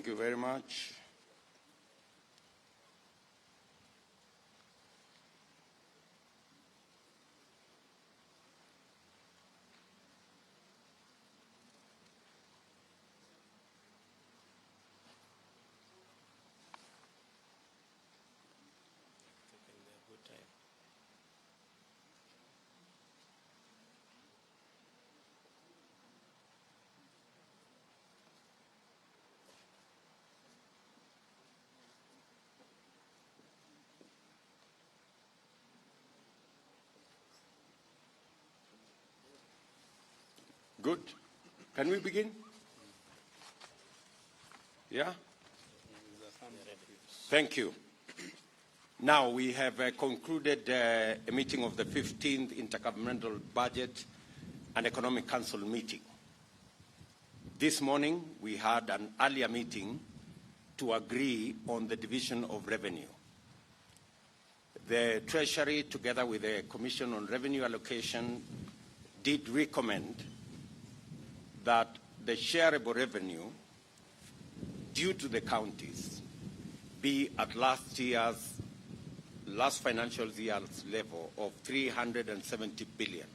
Thank you very much. Good. Can we begin? Yeah? Thank you. Now we have concluded a meeting of the 15th Intergovernmental Budget and Economic Council meeting. This morning we had an earlier meeting to agree on the division of revenue. The Treasury, together with the Commission on Revenue Allocation, did recommend that the shareable revenue due to the counties be at last financial year's level of 370 billion.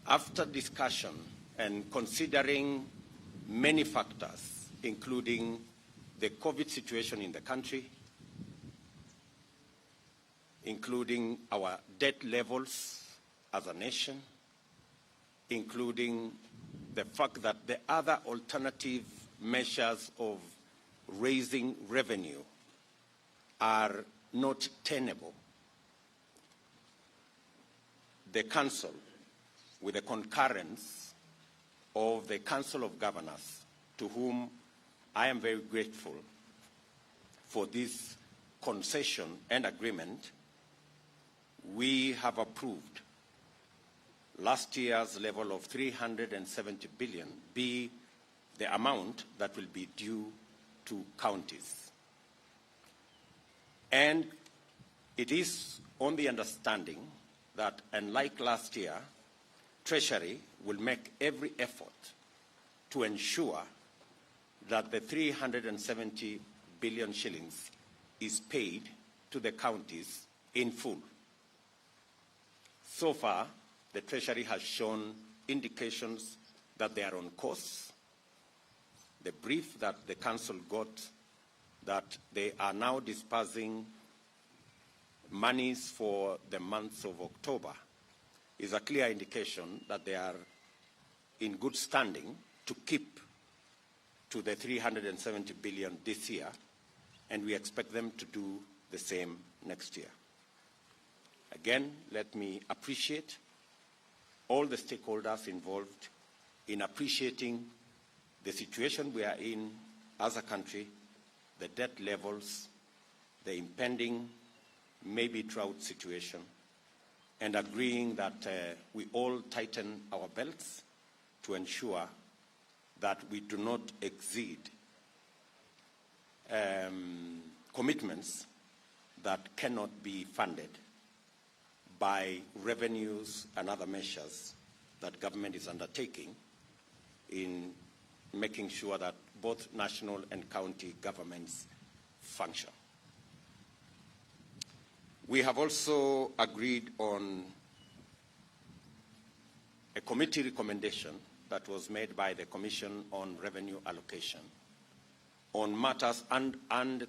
After discussion and considering many factors, including the COVID situation in the country, including our debt levels as a nation, including the fact that the other alternative measures of raising revenue are not tenable, the Council, with the concurrence of the Council of Governors, to whom I am very grateful for this concession and agreement, we have approved last year's level of 370 billion be the amount that will be due to counties. And it is on the understanding that, unlike last year, Treasury will make every effort to ensure that the 370 billion shillings is paid to the counties in full. So far, the Treasury has shown indications that they are on course. The brief that the Council got that they are now dispersing monies for the month of October is a clear indication that they are in good standing to keep to the 370 billion this year, and we expect them to do the same next year. Again, let me appreciate all the stakeholders involved in appreciating the situation we are in as a country, the debt levels, the impending maybe drought situation, and agreeing that we all tighten our belts to ensure that we do not exceed commitments that cannot be funded by revenues and other measures that government is undertaking in making sure that both national and county governments function. We have also agreed on a committee recommendation that was made by the Commission on Revenue Allocation on matters and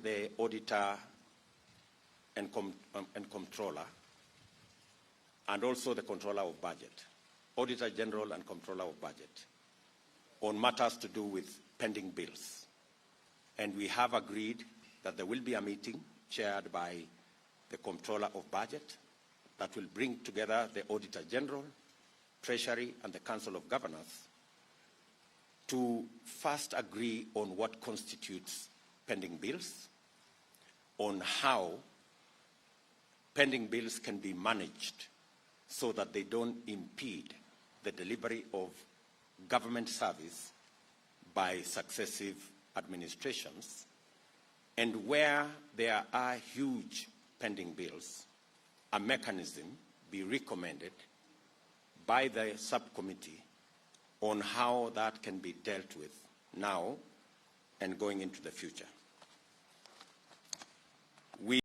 the auditor and comptroller, and also the controller of budget, Auditor General and Controller of Budget, on matters to do with pending bills. And we have agreed that there will be a meeting chaired by the Controller of Budget that will bring together the Auditor General, Treasury, and the Council of Governors to first agree on what constitutes pending bills, on how pending bills can be managed so that they don't impede the delivery of government service by successive administrations, and where there are huge pending bills, a mechanism be recommended by the subcommittee on how that can be dealt with. Now, and going into the future. We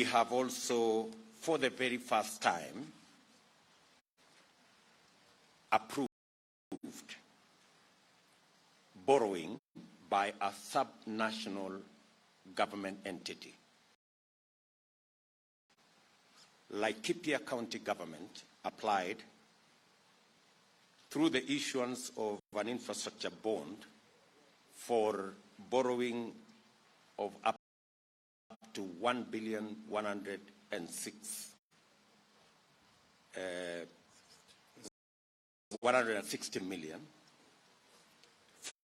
have also, for the very first time, approved borrowing by a subnational government entity. Laikipia County Government applied through the issuance of an infrastructure bond for borrowing of up to $160 million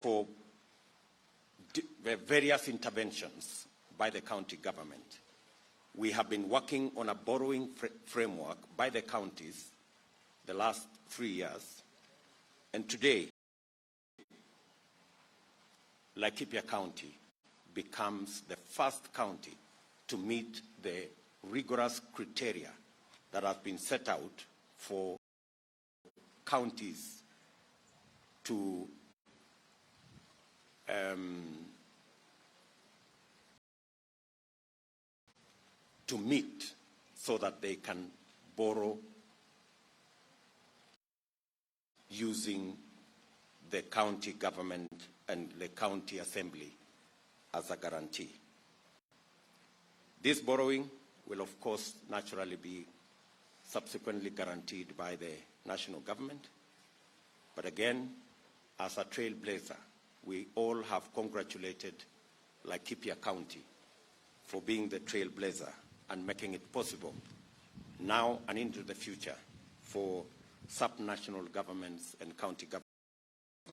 for various interventions by the county government. We have been working on a borrowing framework by the counties the last 3 years, and today, Laikipia County becomes the first county to meet the rigorous criteria that have been set out for counties to meet so that they can borrow using the county government and the county assembly as a guarantee. This borrowing will, of course, naturally be subsequently guaranteed by the national government. But again, as a trailblazer, we all have congratulated Laikipia County for being the trailblazer and making it possible now and into the future for subnational governments and county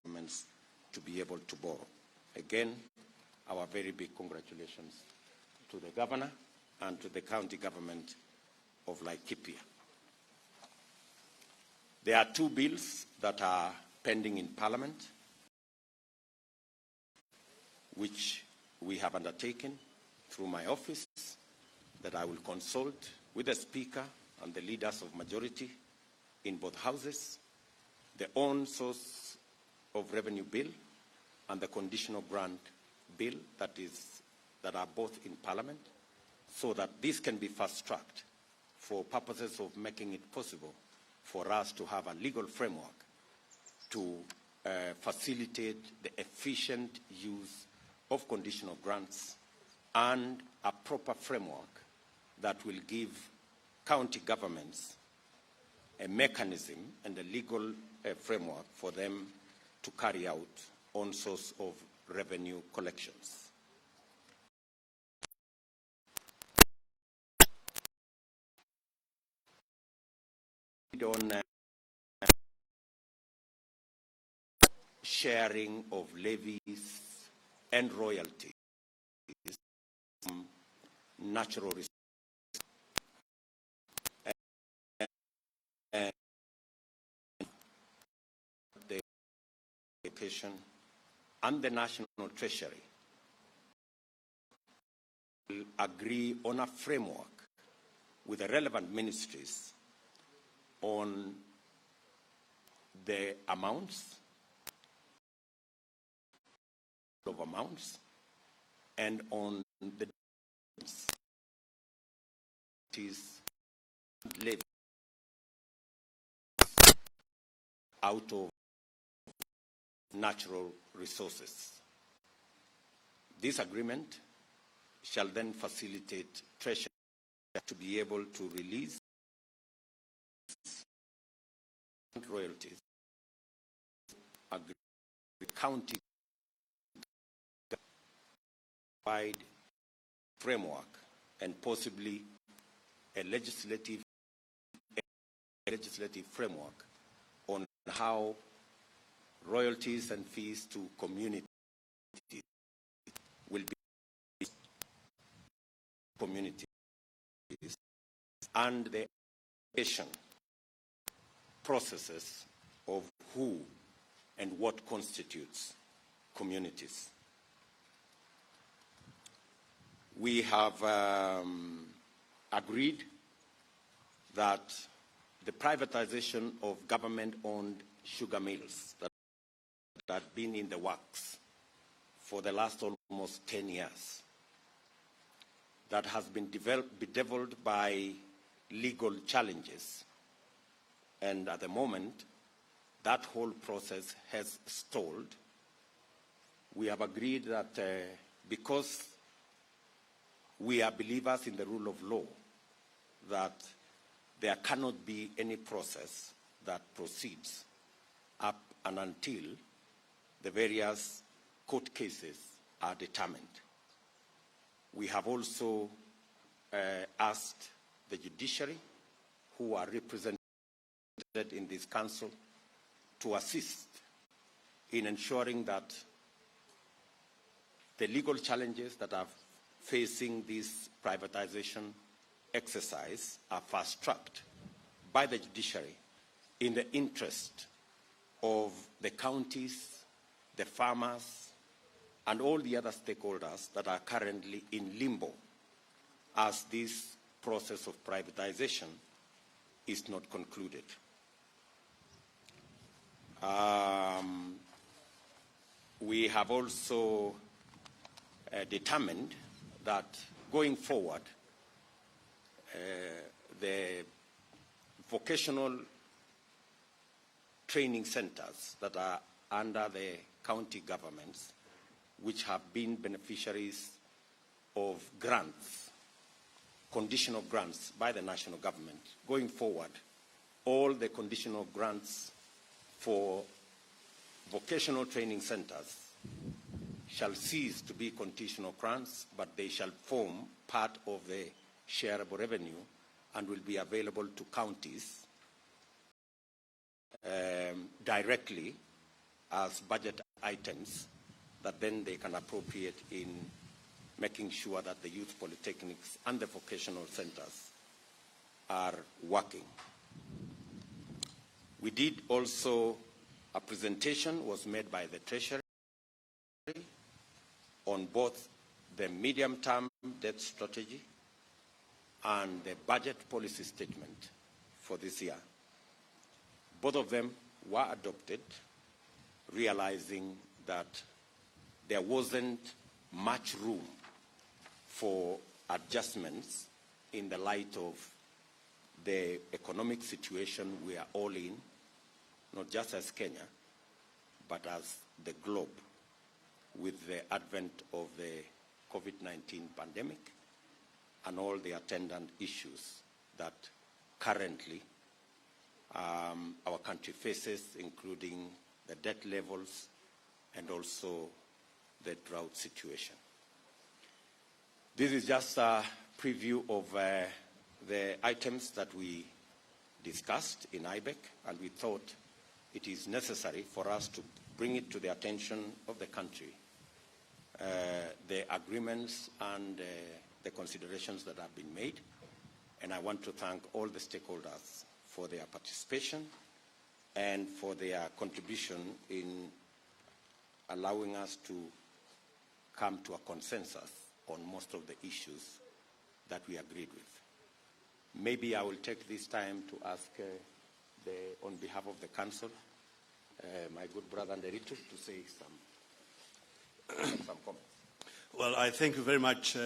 governments to be able to borrow. Again, our very big congratulations to the governor and to the county government of Laikipia. There are two bills that are pending in Parliament, which we have undertaken through my office, that I will consult with the Speaker and the leaders of majority in both houses, the own source of revenue bill and the conditional grant bill that are both in Parliament, so that this can be fast-tracked for purposes of making it possible for us to have a legal framework to facilitate the efficient use of conditional grants and a proper framework that will give county governments a mechanism and a legal framework for them to carry out on source of revenue collections. On sharing of levies and royalties from natural resources and the education and the National Treasury will agree on a framework with the relevant ministries on the amounts and on the levies out of natural resources. This agreement shall then facilitate Treasury to be able to release royalties, county wide framework, and possibly a legislative framework on how royalties and fees to communities will be communities and the education processes of who and what constitutes communities. We have agreed that the privatization of government-owned sugar mills that that had been in the works for the last almost 10 years, that has been bedeviled by legal challenges. And at the moment, that whole process has stalled. We have agreed that because we are believers in the rule of law, that there cannot be any process that proceeds up and until the various court cases are determined. We have also asked the judiciary, who are represented in this council, to assist in ensuring that the legal challenges that are facing this privatization exercise are fast-tracked by the judiciary in the interest of the counties, the farmers, and all the other stakeholders that are currently in limbo as this process of privatization is not concluded. We have also determined that going forward, the vocational training centers that are under the county governments, which have been beneficiaries of grants, conditional grants by the national government, going forward, all the conditional grants for vocational training centers shall cease to be conditional grants, but they shall form part of the shareable revenue and will be available to counties directly as budget items that then they can appropriate in making sure that the youth polytechnics and the vocational centers are working. We did also, a presentation was made by the Treasury on both the medium-term debt strategy and the budget policy statement for this year. Both of them were adopted, realizing that there wasn't much room for adjustments in the light of the economic situation we are all in, not just as Kenya, but as the globe, with the advent of the COVID-19 pandemic and all the attendant issues that currently our country faces, including the debt levels and also the drought situation. This is just a preview of the items that we discussed in IBEC, and we thought it is necessary for us to bring it to the attention of the country, the agreements and the considerations that have been made. And I want to thank all the stakeholders for their participation and for their contribution in allowing us to come to a consensus on most of the issues that we agreed with. Maybe I will take this time to ask on behalf of the Council, my good brother Nderito, to say some comments. Well, I thank you very much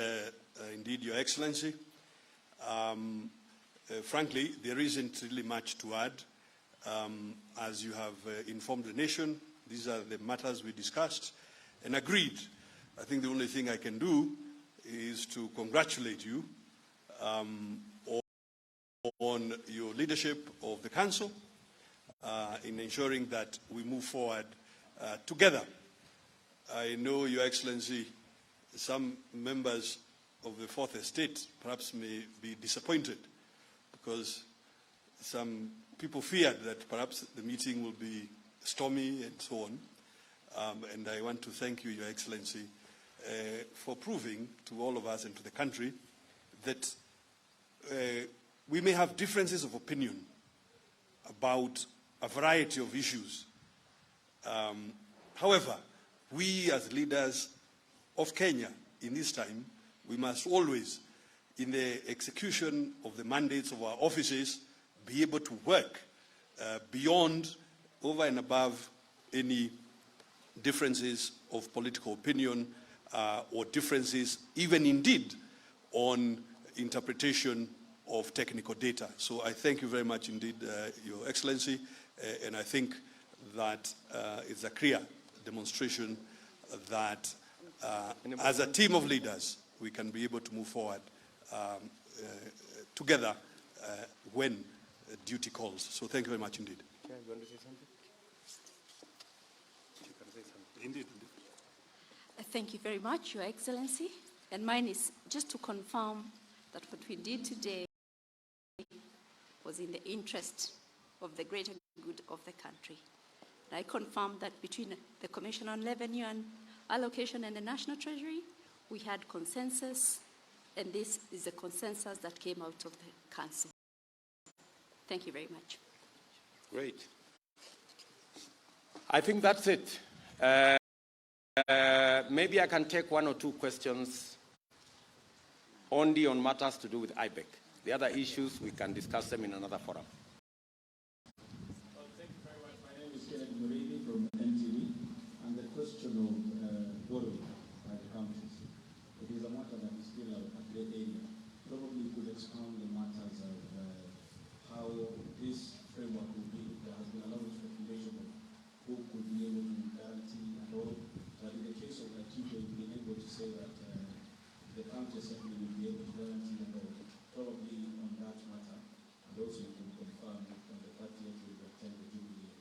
indeed, Your Excellency. Frankly, there isn't really much to add. As you have informed the nation, these are the matters we discussed and agreed. I think the only thing I can do is to congratulate you on your leadership of the Council in ensuring that we move forward together. I know, Your Excellency, some members of the Fourth Estate perhaps may be disappointed because some people feared that perhaps the meeting will be stormy and so on. And I want to thank you, Your Excellency, for proving to all of us and to the country that we may have differences of opinion about a variety of issues. However, we as leaders of Kenya in this time, we must always, in the execution of the mandates of our offices, be able to work beyond, over and above any differences of political opinion or differences even indeed on interpretation of technical data. So I thank you very much indeed, Your Excellency, and I think that it's a clear demonstration that as a team of leaders, we can be able to move forward together when duty calls. So thank you very much indeed. Yeah, you want to say something? You can say something. Indeed. Thank you very much, Your Excellency. And mine is just to confirm that what we did today was in the interest of the greater good of the country. And I confirm that between the Commission on Revenue and Allocation and the National Treasury, we had consensus, and this is the consensus that came out of the Council. Thank you very much. Great. I think that's it. Maybe I can take one or two questions only on matters to do with IBEC. The other issues, we can discuss them in another forum. Thank you very much. My name is Kenneth Muridi from NTV, and the question of borrowing by the counties. It is a matter that is still a great area. Probably you could expound the matters of how this framework will be. There has been a lot of speculation of who could be able to guarantee and all. But in the case of Nigeria, you've been able to say that the county assembly will be able to guarantee and all. Probably on that matter, and also you can confirm on the 30th you will attend the Jubilee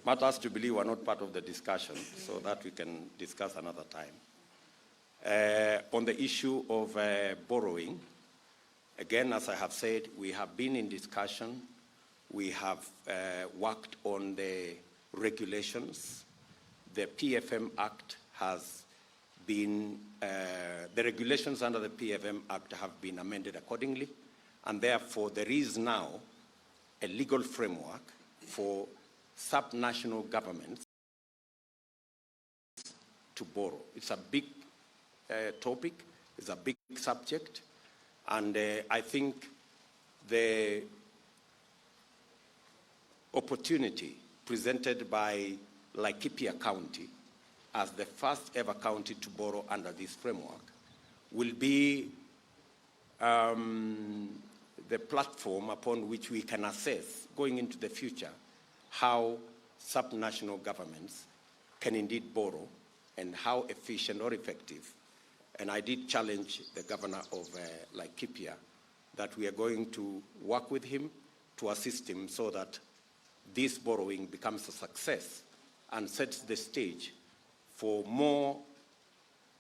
Matters to believe were not part of the discussion, so that we can discuss another time. On the issue of borrowing, again, as I have said, we have been in discussion. We have worked on the regulations. The PFM Act has been, the regulations under the PFM Act have been amended accordingly, and therefore there is now a legal framework for subnational governments to borrow. It's a big topic, it's a big subject, and I think the opportunity presented by Laikipia County as the first ever county to borrow under this framework will be the platform upon which we can assess going into the future how subnational governments can indeed borrow and how efficient or effective. And I did challenge the governor of Laikipia that we are going to work with him to assist him so that this borrowing becomes a success and sets the stage for more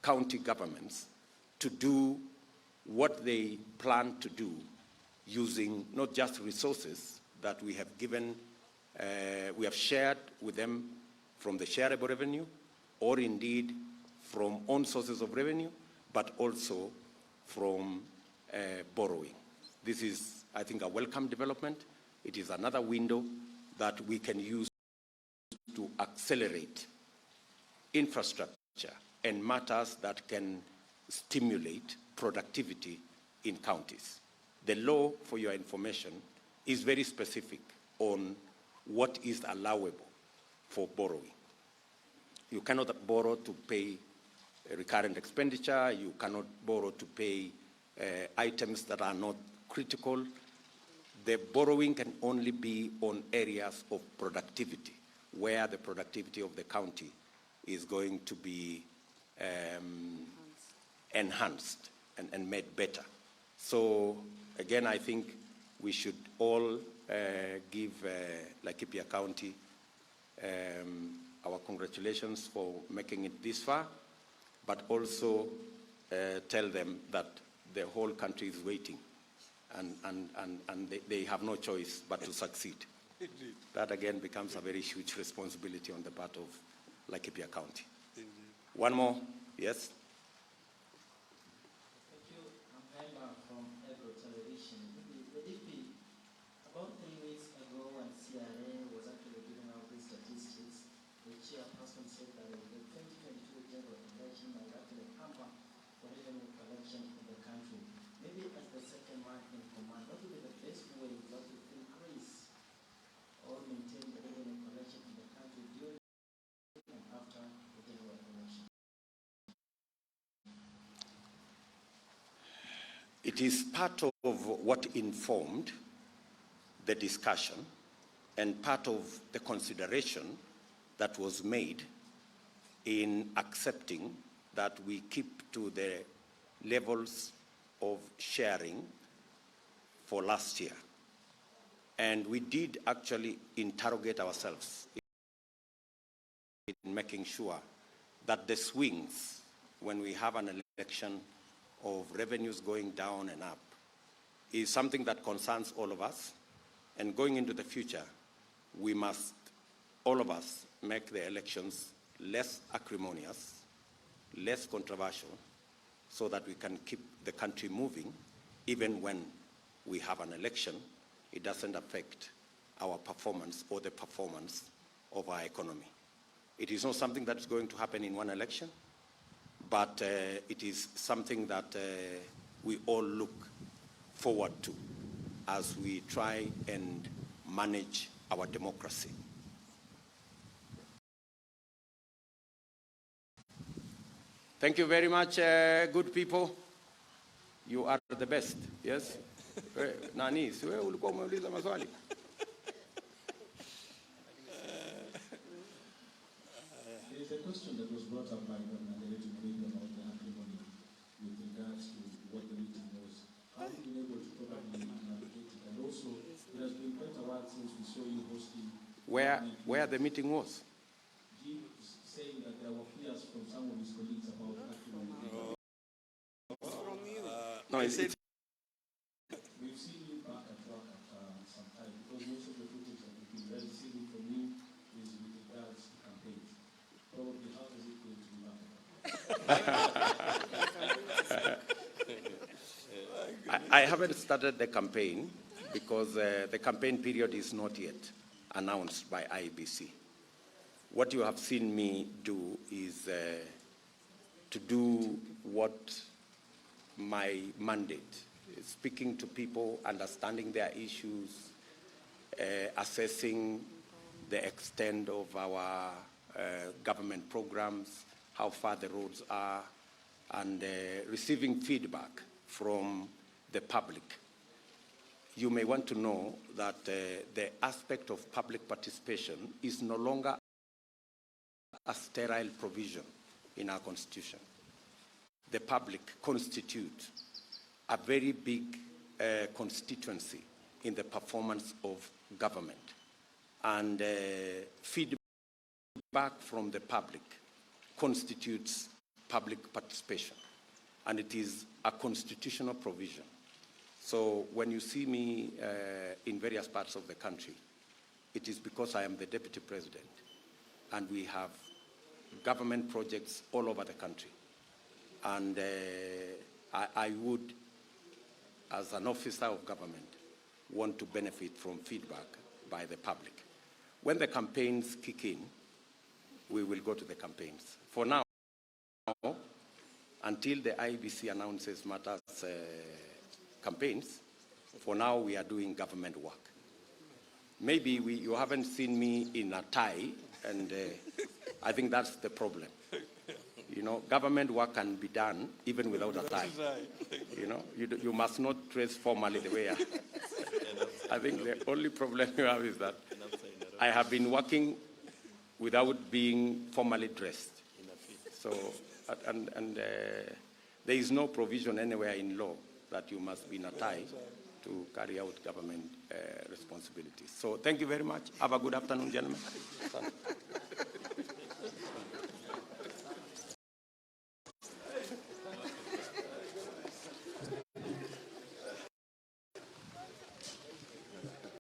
county governments to do what they plan to do using not just resources that we have given, we have shared with them from the shareable revenue or indeed from own sources of revenue, but also from borrowing. This is, I think, a welcome development. It is another window that we can use to accelerate infrastructure and matters that can stimulate productivity in counties. The law, for your information, is very specific on what is allowable for borrowing. You cannot borrow to pay recurrent expenditure. You cannot borrow to pay items that are not critical. The borrowing can only be on areas of productivity, where the productivity of the county is going to be enhanced and made better. So again, I think we should all give Laikipia County our congratulations for making it this far, but also tell them that the whole country is waiting and they have no choice but to succeed. Indeed. That again becomes a very huge responsibility on the part of Laikipia County. Indeed. One more, yes? Thank you. I'm Emma from Ebro Television. The DP, about 3 weeks ago when CRA was actually giving out these statistics, the chairperson said that the 2022 general election might actually hamper for revenue collection in the country. Maybe as the second man in command, what would be the best way to increase It is part of what informed the discussion and part of the consideration that was made in accepting that we keep to the levels of sharing for last year. And we did actually interrogate ourselves in making sure that the swings when we have an election of revenues going down and up is something that concerns all of us. And going into the future, we must, all of us, make the elections less acrimonious, less controversial, so that we can keep the country moving. Even when we have an election, it doesn't affect our performance or the performance of our economy. It is not something that's going to happen in one election, but it is something that we all look forward to as we try and manage our democracy. Thank you very much, good people. You are the best, yes? Nani, si wewe ulikuwa umeuliza maswali? There is a question that was brought up by Balindiway Media about the acrimony with regards to what the meeting was. How have you been able to probably navigate it? And also, it has been quite a while since we saw you hosting. Where the meeting was? He was saying that there were fears from some of his colleagues about acrimony. No, it's We've seen you back at work at some time, because most of the footage that we've been very seeing from you is with regards to campaigns. Probably, how is it going to be back? I haven't started the campaign because the campaign period is not yet announced by IEBC. What you have seen me do is to do what my mandate is: speaking to people, understanding their issues, assessing the extent of our government programs, how far the roads are, and receiving feedback from the public. You may want to know that the aspect of public participation is no longer a sterile provision in our constitution. The public constitute a very big constituency in the performance of government. And feedback from the public constitutes public participation. And it is a constitutional provision. So when you see me in various parts of the country, it is because I am the deputy president. And we have government projects all over the country. And I would, as an officer of government, want to benefit from feedback by the public. When the campaigns kick in, we will go to the campaigns. For now, until the IEBC announces matters campaigns, for now we are doing government work. Maybe you haven't seen me in a tie, and I think that's the problem. You know, government work can be done even without a tie. You know, you must not dress formally the way I think the only problem you have is that I have been working without being formally dressed. So, and there is no provision anywhere in law that you must be in a tie to carry out government responsibilities. So thank you very much. Have a good afternoon, gentlemen.